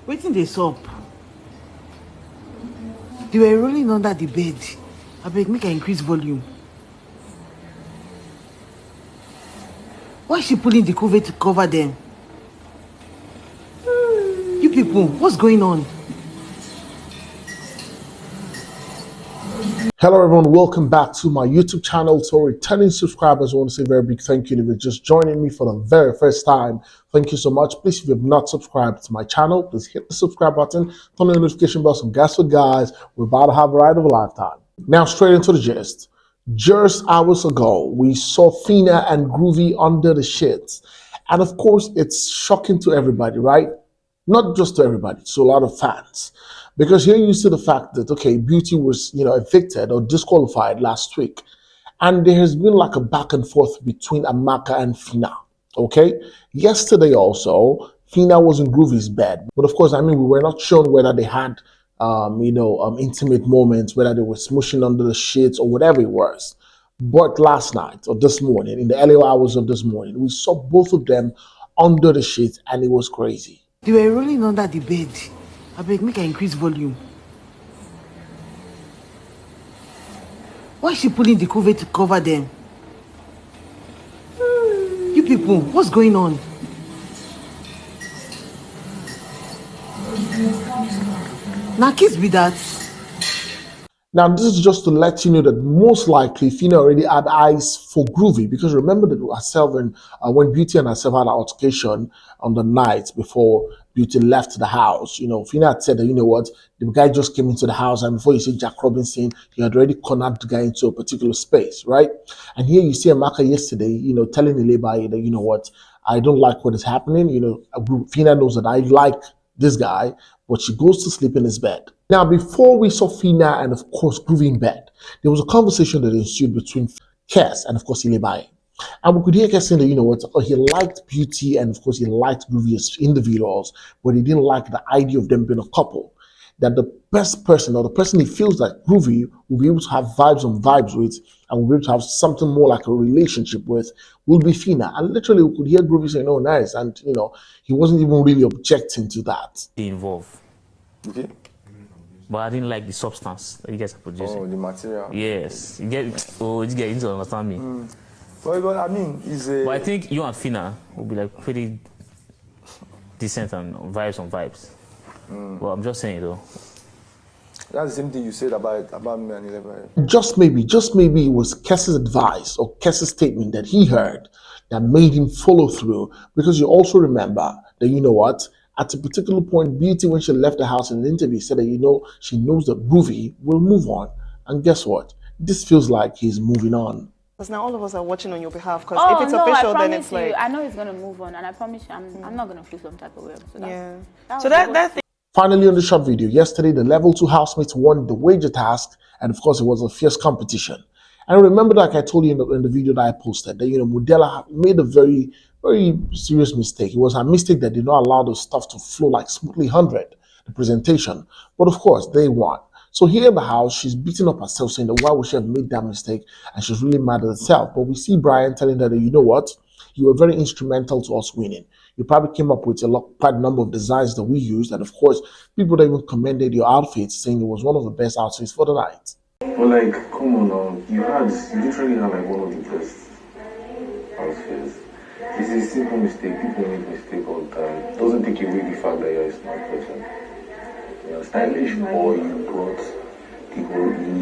Waiting this up. They were rolling under the bed. I beg, make her increase volume. Why is she pulling the cover to cover them? You people, what's going on? Hello everyone, welcome back to my YouTube channel. To returning subscribers, I want to say a very big thank you. If you're just joining me for the very first time, thank you so much. Please, if you have not subscribed to my channel, please hit the subscribe button, turn on the notification bell. So guess what, guys, we're about to have a ride of a lifetime. Now straight into the gist. Just hours ago, we saw Phyna and Groovy under the shits. And of course, it's shocking to everybody, right? Not just to everybody, to a lot of fans. Because here you see the fact that, okay, Beauty was, evicted or disqualified last week. And there has been like a back and forth between Amaka and Phyna, okay? Yesterday also, Phyna was in Groovy's bed. But of course, we were not shown whether they had, intimate moments, whether they were smushing under the sheets or whatever it was. But last night or this morning, in the early hours of this morning, we saw both of them under the sheets and it was crazy. They were rolling under the bed. I beg, make her increase volume. Why is she pulling the cover to cover them? You people, what's going on? Now, kiss be that. Now, this is just to let you know that most likely Phyna already had eyes for Groovy, because remember that herself and when Beauty and herself had an altercation on the night before Beauty left the house, Phyna had said that, the guy just came into the house and before you see Jack Robinson, he had already cornered the guy into a particular space, right? And here you see Amaka yesterday, telling the labor that, I don't like what is happening. Phyna knows that I like this guy, but she goes to sleep in his bed. Now, before we saw Phyna and, of course, Groovy in bed, there was a conversation that ensued between Kess and, of course, Bbnaija. And we could hear Kess saying that, he liked Beauty and, of course, he liked Groovy as individuals, but he didn't like the idea of them being a couple. That the best person or the person he feels like Groovy will be able to have vibes on vibes with and will be able to have something more like a relationship with will be Phyna. And literally we could hear Groovy saying, oh, nice. And, he wasn't even really objecting to that. Involved. Okay. But I didn't like the substance that you guys are producing. Oh, the material. Yes. You get to understand me. Well, it's a... But I think you and Phyna will be like pretty decent and vibes on vibes. Well, I'm just saying though. That's the same thing you said about me and 11. Just maybe it was Kess's advice or Kess's statement that he heard that made him follow through. Because you also remember that, at a particular point, Beauty, when she left the house in the interview, said that, she knows that Groovy will move on. And guess what? This feels like he's moving on. Because now all of us are watching on your behalf. Because if it's official, then it's like... I know he's going to move on. And I promise you, I'm not going to feel some type of way. So that's Finally, on the short video, yesterday, the level 2 housemates won the wager task. And of course, it was a fierce competition. And remember, like I told you in the video that I posted, that, Modella made a very, very serious mistake. It was her mistake that did not allow the stuff to flow like smoothly 100, the presentation. But of course, they won. So here in the house, she's beating up herself, saying that why would she have made that mistake? And she's really mad at herself. But we see Brian telling her that, you were very instrumental to us winning. You probably came up with quite a number of designs that we used. And of course, people that even commended your outfits, saying it was one of the best outfits for the night. But like, come on now, you literally had like one of the best outfits. It's a simple mistake. People make mistakes all the time. It doesn't take away the fact that you're a smart person. You're stylish, or you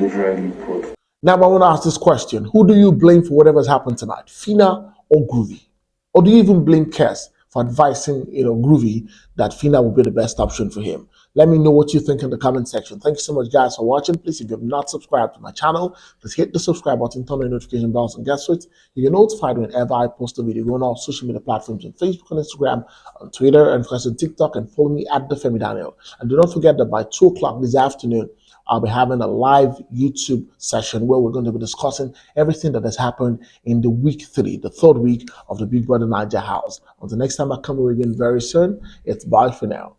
literally brought. Now I want to ask this question. Who do you blame for whatever's happened tonight? Phyna or Groovy? Or do you even blame Kess for advising, Groovy that Phyna will be the best option for him? Let me know what you think in the comment section. Thank you so much, guys, for watching. Please, if you have not subscribed to my channel, please hit the subscribe button, turn on the notification bells, and guess what? You get notified whenever I post a video. Go on all social media platforms on Facebook and Instagram, on Twitter, and of course on TikTok, and follow me at Olufemi. And do not forget that by 2 o'clock this afternoon, I'll be having a live YouTube session where we're going to be discussing everything that has happened in the week 3, the 3rd week of the Big Brother Naija house. Until next time I come over again very soon, it's bye for now.